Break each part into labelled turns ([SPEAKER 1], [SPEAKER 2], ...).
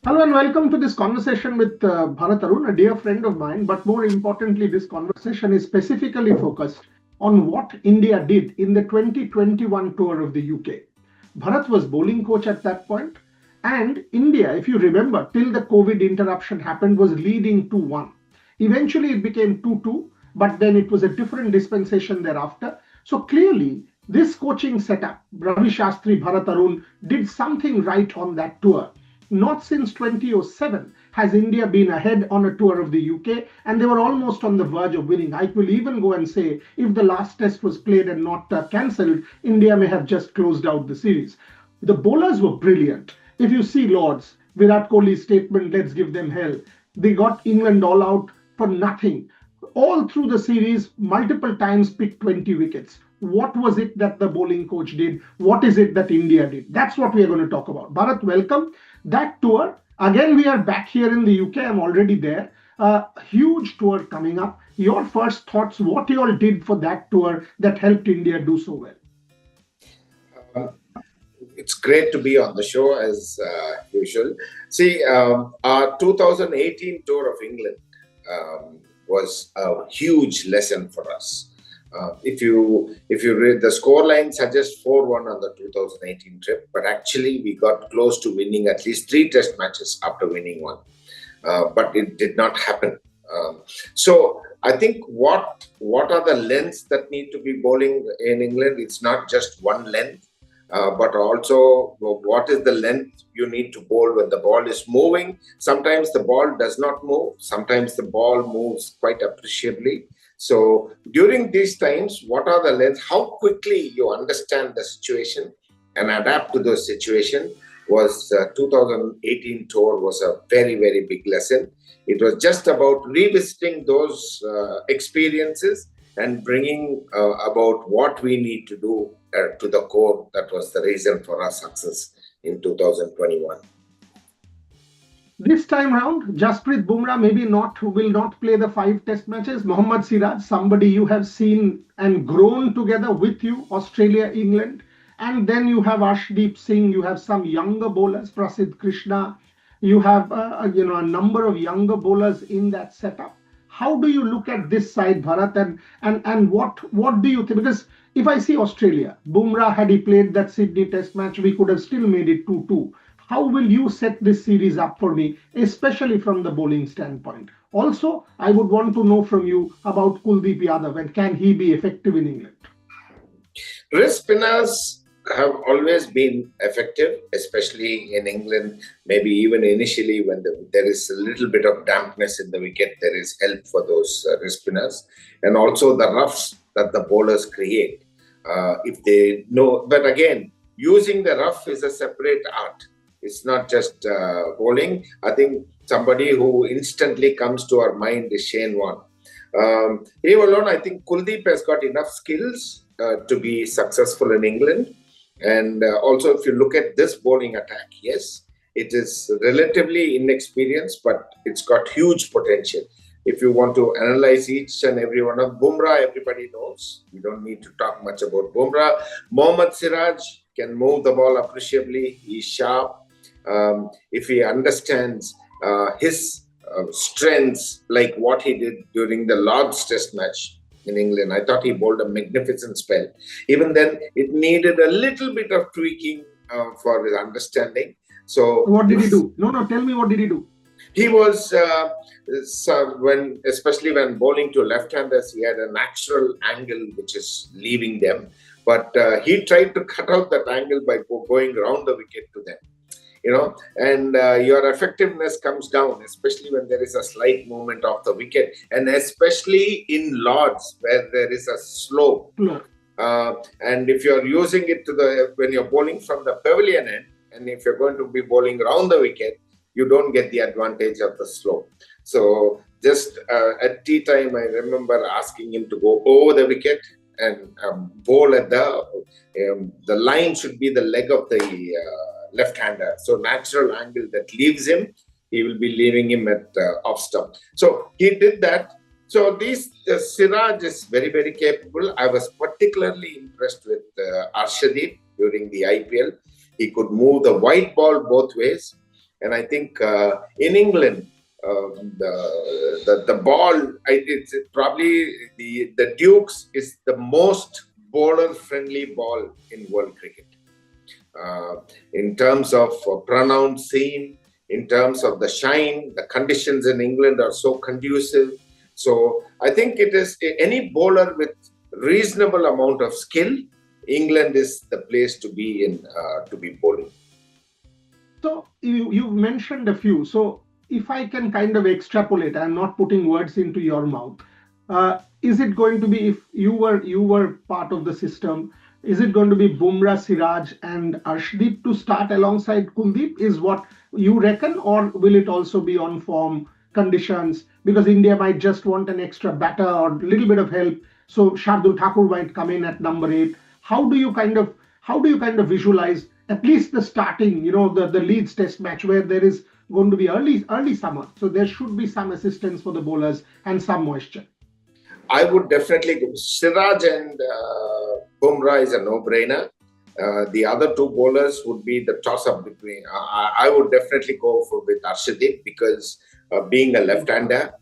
[SPEAKER 1] Hello and welcome to this conversation with Bharat Arun, a dear friend of mine. But more importantly, this conversation is specifically focused on what India did in the 2021 tour of the UK. Bharat was bowling coach at that point, and India, if you remember, till the COVID interruption happened, was leading 2-1. Eventually, it became 2-2, but then it was a different dispensation thereafter. So clearly, this coaching setup, Ravi Shastri, Bharat Arun, did something right on that tour. Not since 2007 has India been ahead on a tour of the UK, and they were almost on the verge of winning. I will even go and say if the last test was played and not cancelled, India may have just closed out the series. The bowlers were brilliant. If you see Lords, Virat Kohli's statement, let's give them hell. They got England all out for nothing. All through the series, multiple times picked 20 wickets. What was it that the bowling coach did? What is it that India did? That's what we are going to talk about. Bharat, welcome. That tour, again, we are back here in the UK. I'm already there. A huge tour coming up. Your first thoughts, what you all did for that tour that helped India do so well?
[SPEAKER 2] It's great to be on the show as usual. See, our 2018 tour of England was a huge lesson for us. If you read the scoreline suggests 4-1 on the 2018 trip, but actually we got close to winning at least 3 test matches after winning one, but it did not happen. So I think what are the lengths that need to be bowling in England? It's not just one length. But also what is the length you need to bowl when the ball is moving. Sometimes the ball does not move. Sometimes the ball moves quite appreciably. So during these times, what are the lengths? How quickly you understand the situation and adapt to the situation was 2018 tour was a very, very big lesson. It was just about revisiting those experiences and bringing about what we need to do to the core. That was the reason for our success in 2021.
[SPEAKER 1] This time round, Jasprit Bumrah maybe not will not play the 5 test matches. Mohammad Siraj, somebody you have seen and grown together with you, Australia, England. And then you have Arshdeep Singh, you have some younger bowlers, Prasidh Krishna. You have a number of younger bowlers in that setup. How do you look at this side, Bharat, and what do you think? Because if I see Australia, Bumrah, had he played that Sydney Test match, we could have still made it 2-2. How will you set this series up for me, especially from the bowling standpoint? Also, I would want to know from you about Kuldeep Yadav and can he be effective in England?
[SPEAKER 2] Wrist spinners have always been effective, especially in England. Maybe even initially when there is a little bit of dampness in the wicket, there is help for those wrist spinners. And also the roughs that the bowlers create. If they know, but again, using the rough is a separate art. It's not just bowling. I think somebody who instantly comes to our mind is Shane Warne. He alone, I think Kuldeep has got enough skills to be successful in England. And also, if you look at this bowling attack, yes, it is relatively inexperienced, but it's got huge potential. If you want to analyze each and every one of Bumrah, everybody knows. We don't need to talk much about Bumrah. Mohammad Siraj can move the ball appreciably. He's sharp. If he understands his strengths, like what he did during the Lord's Test match in England, I thought he bowled a magnificent spell. Even then, it needed a little bit of tweaking for his understanding. So,
[SPEAKER 1] what did he do? No, tell me, what did he do?
[SPEAKER 2] He was especially when bowling to left-handers, he had a natural angle which is leaving them, but he tried to cut out that angle by going around the wicket to them. And your effectiveness comes down, especially when there is a slight movement of the wicket, and especially in Lords where there is a slope. And if you're using it when you're bowling from the pavilion end, and if you're going to be bowling around the wicket, you don't get the advantage of the slope. So just at tea time, I remember asking him to go over the wicket and bowl at the line should be the leg of the left-hander. So natural angle that leaves him, he will be leaving him at off stump. So he did that. So Siraj is very, very capable. I was particularly impressed with Arshdeep during the IPL. He could move the white ball both ways. And I think in England, the ball, it's probably the Dukes is the most bowler-friendly ball in world cricket. In terms of pronounced seam, in terms of the shine, the conditions in England are so conducive. So I think it is any bowler with reasonable amount of skill, England is the place to be in, to be bowling.
[SPEAKER 1] So you mentioned a few. So if I can kind of extrapolate, I'm not putting words into your mouth. Is it going to be, if you were part of the system, is it going to be Bumrah, Siraj, and Arshdeep to start alongside Kuldeep? Is what you reckon, or will it also be on form conditions? Because India might just want an extra batter or a little bit of help. So Shardul Thakur might come in at number 8. How do you kind of visualize at least the starting, the Leeds Test match where there is going to be early summer, so there should be some assistance for the bowlers and some moisture.
[SPEAKER 2] I would definitely go. Siraj and Bumrah is a no-brainer. The other two bowlers would be the toss-up between. I would definitely go with Arshdeep because being a left-hander,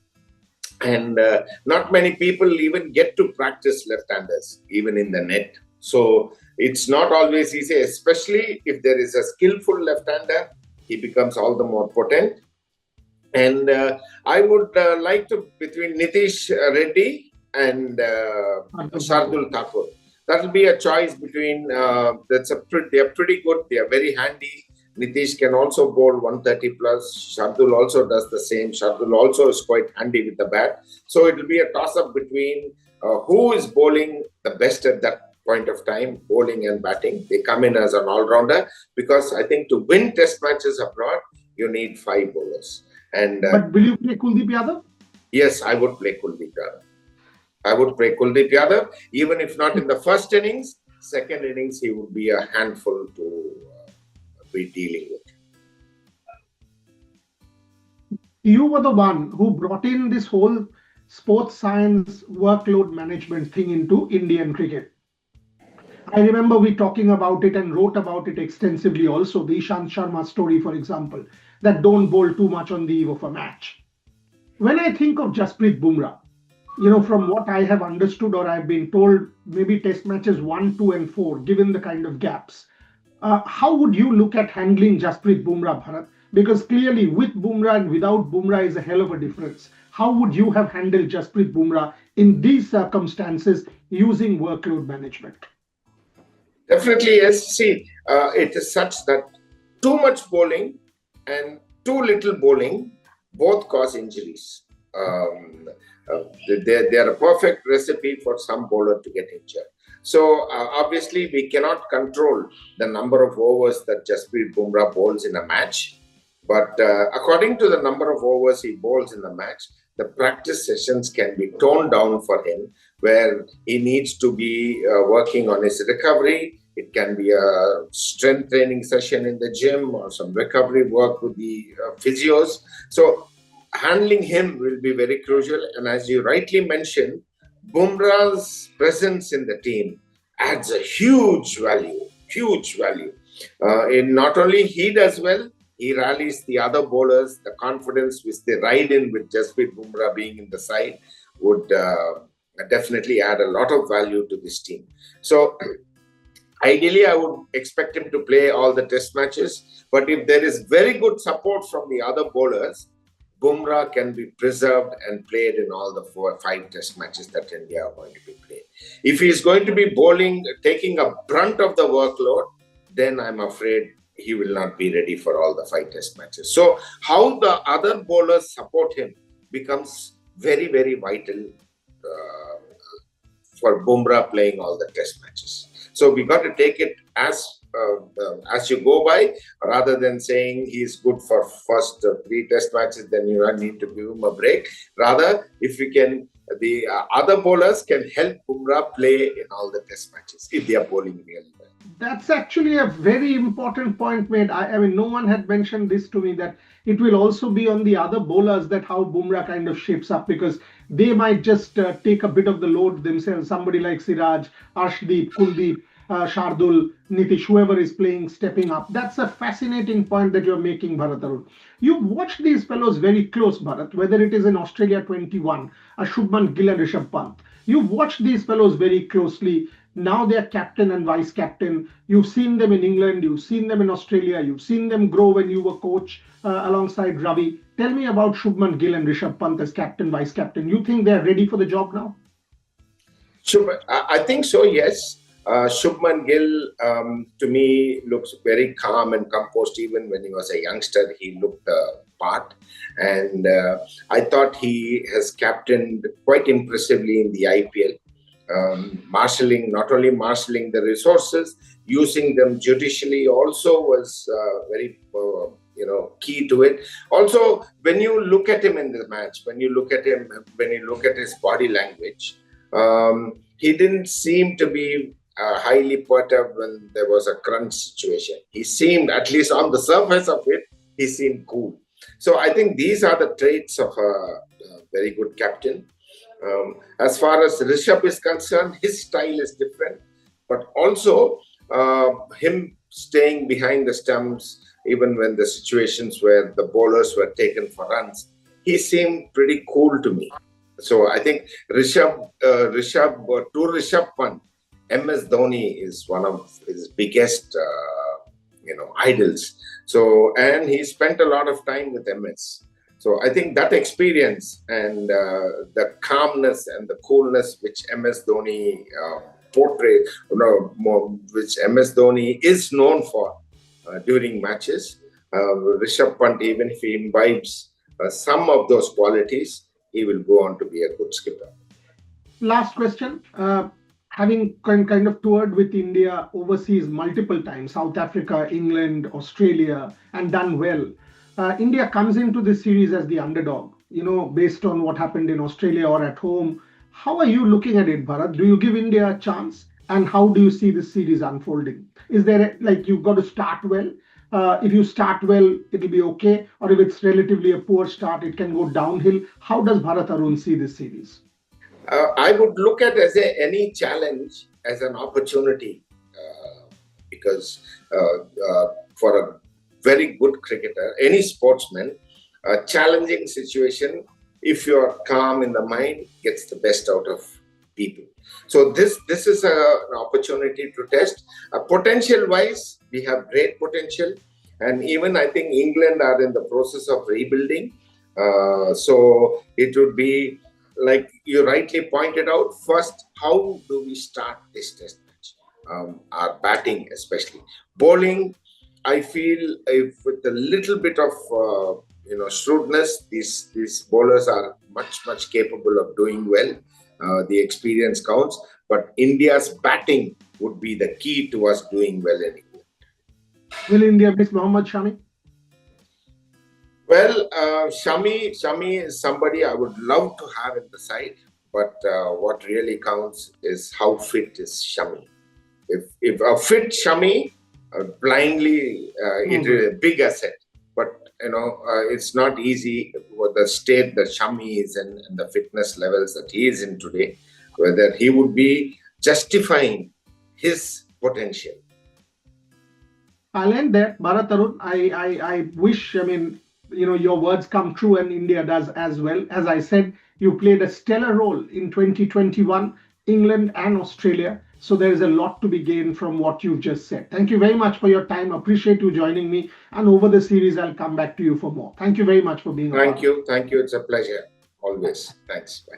[SPEAKER 2] and not many people even get to practice left-handers, even in the net. So it's not always easy, especially if there is a skillful left-hander, he becomes all the more potent. And I would like to, between Nitish Reddy and Shardul Thakur, that will be a choice between, they are pretty good, they are very handy. Nitish can also bowl 130 plus. Shardul also does the same. Shardul also is quite handy with the bat. So it will be a toss-up between who is bowling the best at that point of time, bowling and batting. They come in as an all-rounder because I think to win test matches abroad, you need 5 bowlers. And
[SPEAKER 1] but will you play Kuldeep Yadav?
[SPEAKER 2] Yes, I would play Kuldeep Yadav. I would play Kuldeep Yadav, even if not in the first innings. Second innings, he would be a handful to be dealing with.
[SPEAKER 1] You were the one who brought in this whole sports science workload management thing into Indian cricket. I remember we talking about it and wrote about it extensively also, the Ishant Sharma story, for example, that don't bowl too much on the eve of a match. When I think of Jasprit Bumrah, from what I have understood or I've been told, maybe test matches 1, 2, and 4, given the kind of gaps, how would you look at handling Jasprit Bumrah, Bharat? Because clearly with Bumrah and without Bumrah is a hell of a difference. How would you have handled Jasprit Bumrah in these circumstances using workload management?
[SPEAKER 2] Definitely, yes. See, it is such that too much bowling and too little bowling both cause injuries. They are a perfect recipe for some bowler to get injured. So obviously, we cannot control the number of overs that Jasprit Bumrah bowls in a match. But according to the number of overs he bowls in the match, the practice sessions can be toned down for him, where he needs to be working on his recovery. It can be a strength training session in the gym or some recovery work with the physios. So handling him will be very crucial. And as you rightly mentioned, Bumrah's presence in the team adds a huge value. In not only he does well, he rallies the other bowlers. The confidence which they ride in with Jasprit Bumrah being in the side would definitely add a lot of value to this team. So ideally, I would expect him to play all the test matches. But if there is very good support from the other bowlers, Bumrah can be preserved and played in all the 4 or 5 test matches that India are going to be playing. If he is going to be bowling, taking a brunt of the workload, then I'm afraid he will not be ready for all the 5 test matches. So how the other bowlers support him becomes very, very vital for Bumrah playing all the test matches. So we got to take it as you go by, rather than saying he's good for first 3 test matches, then you need to give him a break. Rather, if we can, the other bowlers can help Bumrah play in all the test matches if they are bowling really well.
[SPEAKER 1] That's actually a very important point made. I mean, no one had mentioned this to me, that it will also be on the other bowlers that how Bumrah kind of shapes up, because they might just take a bit of the load themselves. Somebody like Siraj, Arshdeep, Kuldeep. Shardul, Nitish, whoever is playing, stepping up. That's a fascinating point that you're making, Bharat Arun. You've watched these fellows very close, Bharat, whether it is in Australia 21, Shubman Gill and Rishabh Pant. You've watched these fellows very closely. Now they're captain and vice captain. You've seen them in England, you've seen them in Australia, you've seen them grow when you were coach alongside Ravi. Tell me about Shubman Gill and Rishabh Pant as captain, vice captain. You think they're ready for the job now?
[SPEAKER 2] I think so, yes. Shubman Gill, to me, looks very calm and composed. Even when he was a youngster, he looked the part. And I thought he has captained quite impressively in the IPL. Not only marshalling the resources, using them judicially also was very key to it. Also, when you look at him in the match, when you look at his body language, he didn't seem to be highly perturbed when there was a crunch situation. He seemed, at least on the surface of it, he seemed cool. So I think these are the traits of a very good captain. As far as Rishabh is concerned, his style is different, but also him staying behind the stumps, even when the situations where the bowlers were taken for runs, he seemed pretty cool to me. So I think Rishabh Pant, MS Dhoni is one of his biggest, idols. So, and he spent a lot of time with MS. So I think that experience and the calmness and the coolness which MS Dhoni portrays, which MS Dhoni is known for during matches, Rishabh Pant, even if he imbibes some of those qualities, he will go on to be a good skipper.
[SPEAKER 1] Last question. Having kind of toured with India overseas multiple times, South Africa, England, Australia, and done well, India comes into this series as the underdog, based on what happened in Australia or at home. How are you looking at it, Bharat? Do you give India a chance? And how do you see this series unfolding? Is there, you've got to start well? If you start well, it'll be okay. Or if it's relatively a poor start, it can go downhill. How does Bharat Arun see this series?
[SPEAKER 2] I would look at any challenge as an opportunity because for a very good cricketer, any sportsman, a challenging situation, if you are calm in the mind, gets the best out of people. So this is an opportunity to test. Potential-wise, we have great potential. And even I think England are in the process of rebuilding. So it would be, like you rightly pointed out, first, how do we start this test match? Our batting especially. Bowling, I feel if with a little bit of shrewdness, these bowlers are much capable of doing well. The experience counts, but India's batting would be the key to us doing well in England.
[SPEAKER 1] Will India miss Mohammad Shami?
[SPEAKER 2] Well, Shami is somebody I would love to have in the side, but what really counts is how fit is Shami. If a fit Shami, blindly, it is a big asset. But it's not easy with the state that Shami is and the fitness levels that he is in today, whether he would be justifying his potential.
[SPEAKER 1] I'll end there. Bharat Arun, I wish, your words come true and India does as well. As I said, you played a stellar role in 2021, England and Australia. So there is a lot to be gained from what you've just said. Thank you very much for your time. Appreciate you joining me. And over the series, I'll come back to you for more. Thank you very much for being
[SPEAKER 2] Thank you. It's a pleasure. Always. Thanks. Bye.